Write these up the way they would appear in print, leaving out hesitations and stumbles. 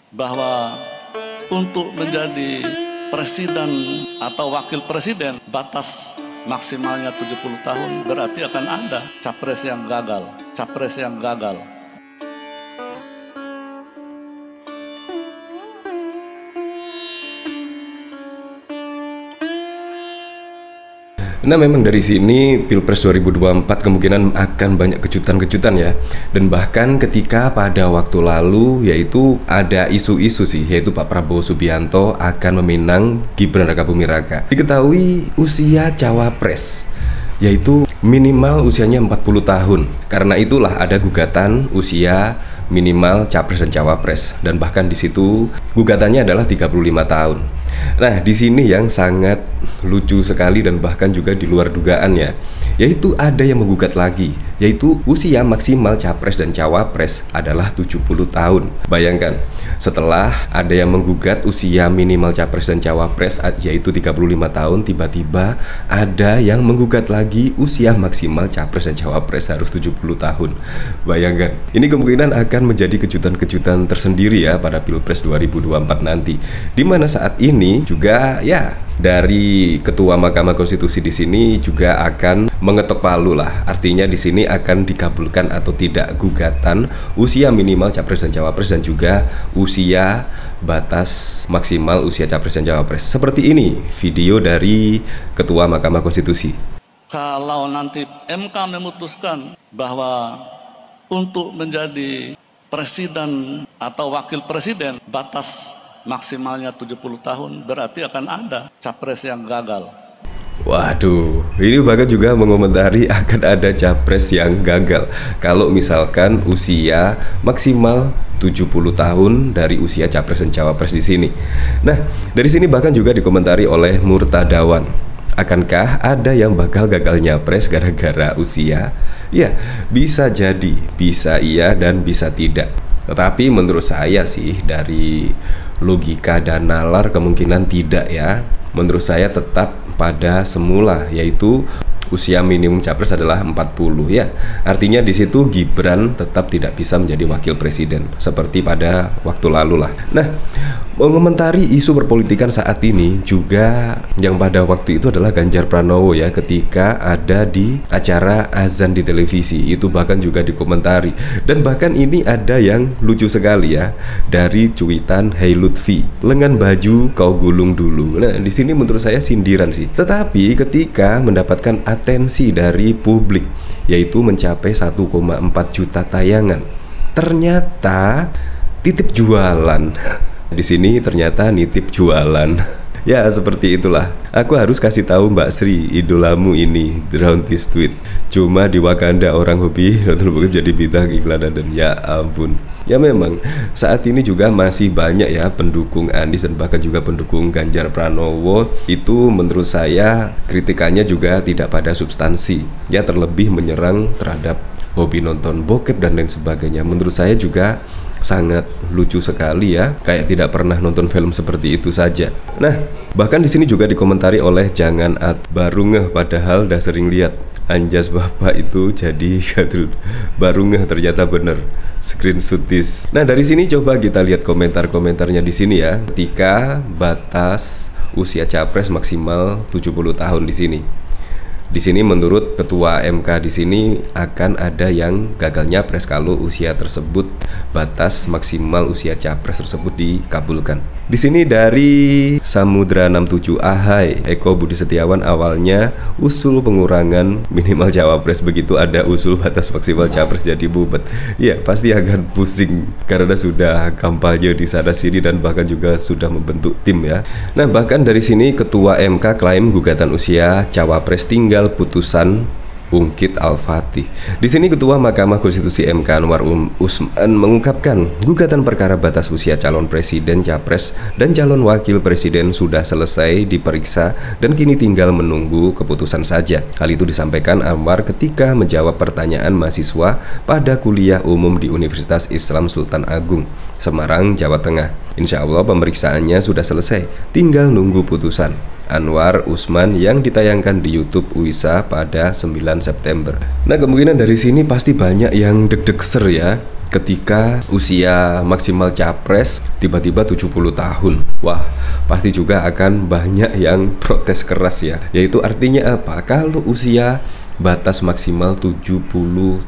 bahwa untuk menjadi presiden atau wakil presiden batas maksimalnya 70 tahun, berarti akan ada capres yang gagal. Nah, memang dari sini Pilpres 2024 kemungkinan akan banyak kejutan-kejutan ya. Dan bahkan ketika pada waktu lalu yaitu ada isu-isu sih, yaitu Pak Prabowo Subianto akan meminang Gibran Rakabuming Raka. Diketahui usia cawapres yaitu minimal usianya 40 tahun. Karena itulah ada gugatan usia minimal capres dan cawapres, dan bahkan di situ gugatannya adalah 35 tahun. Nah, di sini yang sangat lucu sekali dan bahkan juga di luar dugaan ya, yaitu ada yang menggugat lagi, yaitu usia maksimal capres dan cawapres adalah 70 tahun. Bayangkan, setelah ada yang menggugat usia minimal capres dan cawapres yaitu 35 tahun, tiba-tiba ada yang menggugat lagi usia maksimal capres dan cawapres harus 70 tahun. Bayangkan, ini kemungkinan akan menjadi kejutan-kejutan tersendiri ya pada Pilpres 2024 nanti. Di mana saat ini juga ya dari Ketua Mahkamah Konstitusi di sini juga akan mengetok palu lah. Artinya di sini akan dikabulkan atau tidak gugatan usia minimal capres dan cawapres dan juga usia batas maksimal usia capres dan cawapres. Seperti ini video dari Ketua Mahkamah Konstitusi. Kalau nanti MK memutuskan bahwa untuk menjadi presiden atau wakil presiden batas maksimalnya 70 tahun, berarti akan ada capres yang gagal. Waduh, ini bahkan juga mengomentari akan ada capres yang gagal kalau misalkan usia maksimal 70 tahun dari usia capres dan cawapres di sini. Nah, dari sini bahkan juga dikomentari oleh Murtadawan. Akankah ada yang bakal gagal nyapres gara-gara usia? Ya, bisa jadi, bisa iya dan bisa tidak. Tetapi menurut saya sih dari logika dan nalar kemungkinan tidak ya. Menurut saya tetap pada semula, yaitu usia minimum capres adalah 40 ya. Artinya di situ Gibran tetap tidak bisa menjadi wakil presiden seperti pada waktu lalu lah. Nah, mengomentari isu perpolitikan saat ini juga yang pada waktu itu adalah Ganjar Pranowo ya, ketika ada di acara azan di televisi itu bahkan juga dikomentari. Dan bahkan ini ada yang lucu sekali ya dari cuitan Hey Lutfi, lengan baju kau gulung dulu. Nah, di sini menurut saya sindiran sih. Tetapi ketika mendapatkan atensi dari publik yaitu mencapai 1,4 juta tayangan, ternyata titip jualan. Di sini ternyata nitip jualan. Ya seperti itulah. Aku harus kasih tahu Mbak Sri, idolamu ini, Drown this tweet. Cuma di Wakanda orang hobi nonton bokep jadi bintang iklanan dan ya ampun. Ya memang saat ini juga masih banyak ya pendukung Anies dan bahkan juga pendukung Ganjar Pranowo. Itu menurut saya kritikannya juga tidak pada substansi. Ya terlebih menyerang terhadap hobi nonton bokep dan lain sebagainya. Menurut saya juga sangat lucu sekali ya, kayak tidak pernah nonton film seperti itu saja. Nah, bahkan di sini juga dikomentari oleh Jangan At, baru ngeh padahal udah sering lihat anjas bapak itu jadi Gadrun, baru ngeh ternyata bener, screenshotis. Nah, dari sini coba kita lihat komentar-komentarnya di sini ya. Ketika batas usia capres maksimal 70 tahun di sini. Di sini menurut Ketua MK di sini akan ada yang gagal nyapres kalau usia tersebut, batas maksimal usia capres tersebut dikabulkan. Di sini dari Samudra 67 Ahai, Eko Budi Setiawan, awalnya usul pengurangan minimal cawapres, begitu ada usul batas maksimal capres jadi bubet. Ya pasti akan pusing karena sudah kampanye di sana sini dan bahkan juga sudah membentuk tim ya. Nah, bahkan dari sini Ketua MK klaim gugatan usia cawapres tinggal putusan Ungkit Al-Fatih. Di sini Ketua Mahkamah Konstitusi MK Anwar Usman mengungkapkan gugatan perkara batas usia calon presiden, capres, dan calon wakil presiden sudah selesai diperiksa dan kini tinggal menunggu keputusan saja. Hal itu disampaikan Anwar ketika menjawab pertanyaan mahasiswa pada kuliah umum di Universitas Islam Sultan Agung, Semarang, Jawa Tengah. Insya Allah pemeriksaannya sudah selesai, tinggal nunggu putusan. Anwar Usman yang ditayangkan di YouTube UISA pada 9 September. Nah, kemungkinan dari sini pasti banyak yang deg-deg ser ya. ketika usia maksimal capres tiba-tiba 70 tahun. Wah, pasti juga akan banyak yang protes keras ya. Yaitu artinya apa? Kalau usia batas maksimal 70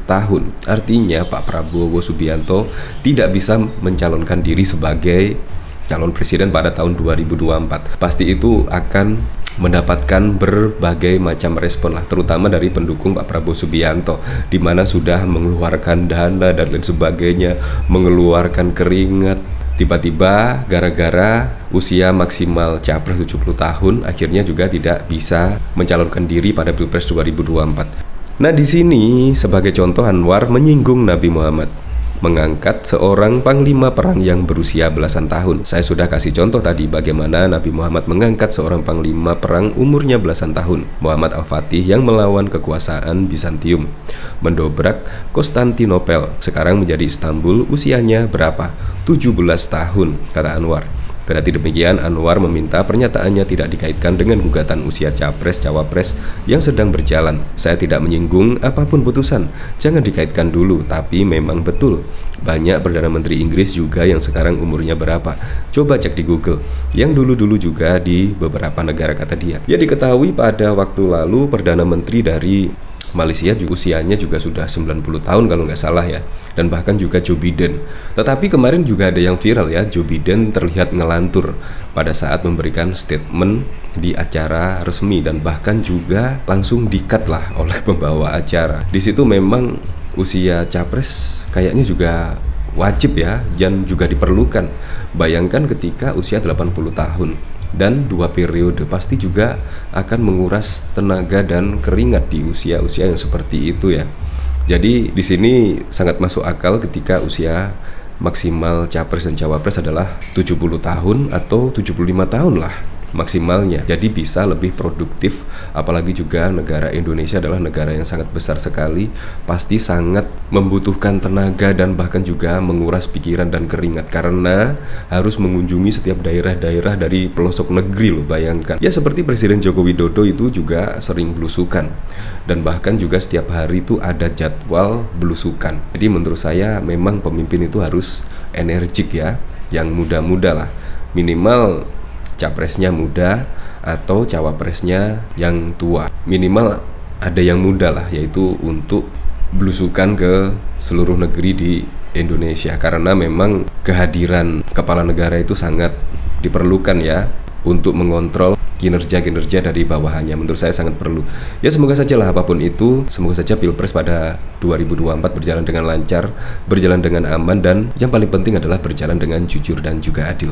tahun, artinya Pak Prabowo Subianto tidak bisa mencalonkan diri sebagai calon presiden pada tahun 2024. Pasti itu akan mendapatkan berbagai macam respon lah, terutama dari pendukung Pak Prabowo Subianto, di mana sudah mengeluarkan dana dan lain sebagainya, mengeluarkan keringat. Tiba-tiba gara-gara usia maksimal capres 70 tahun akhirnya juga tidak bisa mencalonkan diri pada Pilpres 2024. Nah, di sini sebagai contoh Anwar menyinggung Nabi Muhammad, mengangkat seorang panglima perang yang berusia belasan tahun. Saya sudah kasih contoh tadi bagaimana Nabi Muhammad mengangkat seorang panglima perang umurnya belasan tahun, Muhammad Al-Fatih, yang melawan kekuasaan Bizantium, mendobrak Konstantinopel, sekarang menjadi Istanbul. Usianya berapa? 17 tahun, kata Anwar. Kendati demikian, Anwar meminta pernyataannya tidak dikaitkan dengan gugatan usia capres-cawapres yang sedang berjalan. Saya tidak menyinggung apapun putusan, jangan dikaitkan dulu, tapi memang betul. Banyak Perdana Menteri Inggris juga yang sekarang umurnya berapa. Coba cek di Google. Yang dulu-dulu juga di beberapa negara, kata dia. Ya, diketahui pada waktu lalu Perdana Menteri dari Malaysia juga usianya juga sudah 90 tahun kalau nggak salah ya, dan bahkan juga Joe Biden. Tetapi kemarin juga ada yang viral ya, Joe Biden terlihat ngelantur pada saat memberikan statement di acara resmi, dan bahkan juga langsung di-cut lah oleh pembawa acara. Di situ memang usia capres kayaknya juga wajib ya, dan juga diperlukan. Bayangkan ketika usia 80 tahun dan 2 periode, pasti juga akan menguras tenaga dan keringat di usia-usia yang seperti itu ya. Jadi di sini sangat masuk akal ketika usia maksimal capres dan cawapres adalah 70 tahun atau 75 tahun lah maksimalnya. Jadi bisa lebih produktif, apalagi juga negara Indonesia adalah negara yang sangat besar sekali, pasti sangat membutuhkan tenaga dan bahkan juga menguras pikiran dan keringat karena harus mengunjungi setiap daerah-daerah dari pelosok negeri loh, bayangkan. Ya, seperti Presiden Joko Widodo itu juga sering belusukan, dan bahkan juga setiap hari itu ada jadwal belusukan. Jadi menurut saya memang pemimpin itu harus energik ya, yang muda-muda lah, minimal capresnya muda atau cawapresnya yang tua. Minimal ada yang muda lah, yaitu untuk belusukan ke seluruh negeri di Indonesia, karena memang kehadiran kepala negara itu sangat diperlukan ya untuk mengontrol kinerja-kinerja dari bawahannya. Menurut saya sangat perlu. Ya, semoga saja lah apapun itu, semoga saja Pilpres pada 2024 berjalan dengan lancar, berjalan dengan aman, dan yang paling penting adalah berjalan dengan jujur dan juga adil.